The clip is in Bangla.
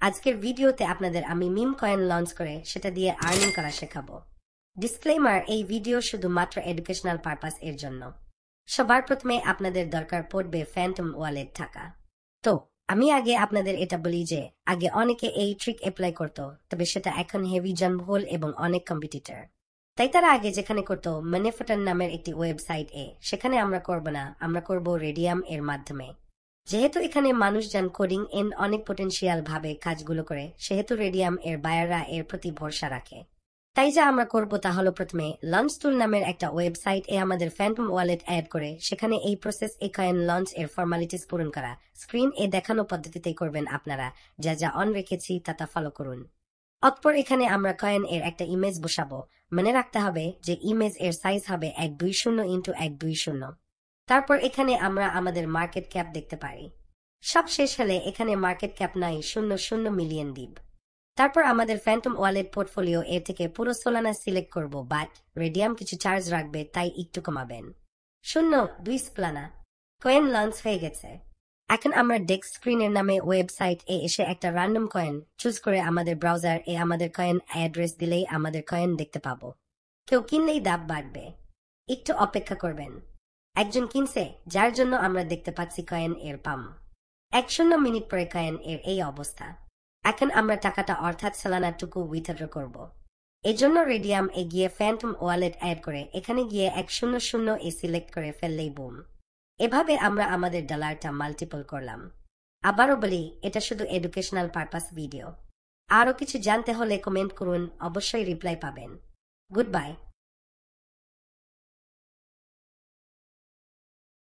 আজকের ভিডিওতে আপনাদের আমি মিম কয়েন লঞ্চ করে সেটা দিয়ে আর্নিং করা শেখাবো। ডিসক্লেমার, এই ভিডিও শুধুমাত্র এডুকেশনাল পারপাস এর জন্য। সবার প্রথমে আপনাদের দরকার পড়বে ফ্যান্টম ওয়ালেট থাকা। তো আমি আগে আপনাদের এটা বলি যে আগে অনেকে এই ট্রিক অ্যাপ্লাই করতো, তবে সেটা এখন হেভি জনবহুল এবং অনেক কম্পিটিটর। তাই তারা আগে যেখানে করতো ম্যানিফেটার নামের একটি ওয়েবসাইট সেখানে আমরা করব না, আমরা করব রেডিয়াম এর মাধ্যমে। যেহেতু এখানে মানুষজন কোডিং এন অনেক পোটেনশিয়াল ভাবে কাজগুলো করে, সেহেতু রেডিয়াম এর বায়াররা এর প্রতি ভরসা রাখে। তাই যা আমরা করব তা হলো প্রথমে লঞ্চ টুল নামের একটা ওয়েবসাইট আমাদের ফ্যান্টম ওয়ালেট অ্যাড করে সেখানে এই প্রসেস কয়েন লঞ্চ এর ফর্মালিটিস পূরণ করা। স্ক্রিন দেখানো পদ্ধতিতেই করবেন আপনারা, যা যা অন রেখেছি তা ফলো করুন। অতঃপর এখানে আমরা কয়েন এর একটা ইমেজ বসাবো। মনে রাখতে হবে যে ইমেজ এর সাইজ হবে 120x120। তারপর এখানে আমরা আমাদের মার্কেট ক্যাপ দেখতে পারি। সব শেষ হলে এখানে মার্কেট ক্যাপ নাই 00 মিলিয়ন দ্বীপ। তারপর আমাদের ফ্যান্টম ওয়ালেট পোর্টফোলিও এর থেকে পুরো সোলানা সিলেক্ট করব, বাট রেডিয়াম কিছু চার্জ রাখবে, তাই একটু কমাবেন। 02 সোলানা কয়েন লঞ্চ হয়ে গেছে। এখন আমরা ডেস্ক স্ক্রিনের নামে ওয়েবসাইট এসে একটা র্যান্ডম কয়েন চুজ করে আমাদের ব্রাউজার আমাদের কয়েন অ্যাড্রেস দিলেই আমাদের কয়েন দেখতে পাবো। কেউ কিনলেই দাম বাড়বে, একটু অপেক্ষা করবেন। একজন কিনছে, যার জন্য আমরা দেখতে পাচ্ছি কয়েন এর পাম 10 মিনিট পরে কয়েন এর এই অবস্থা। এখন আমরা টাকাটা অর্থাৎ সালানাটুকু উইথড্র করব। এজন্য রেডিয়াম গিয়ে ফ্যান্টম ওয়ালেট অ্যাড করে এখানে গিয়ে 100 সিলেক্ট করে ফেললেই বুম। এভাবে আমরা আমাদের ডলারটা মাল্টিপল করলাম। আবারও বলি, এটা শুধু এডুকেশনাল পারপাস ভিডিও। আরও কিছু জানতে হলে কমেন্ট করুন, অবশ্যই রিপ্লাই পাবেন। Good bye.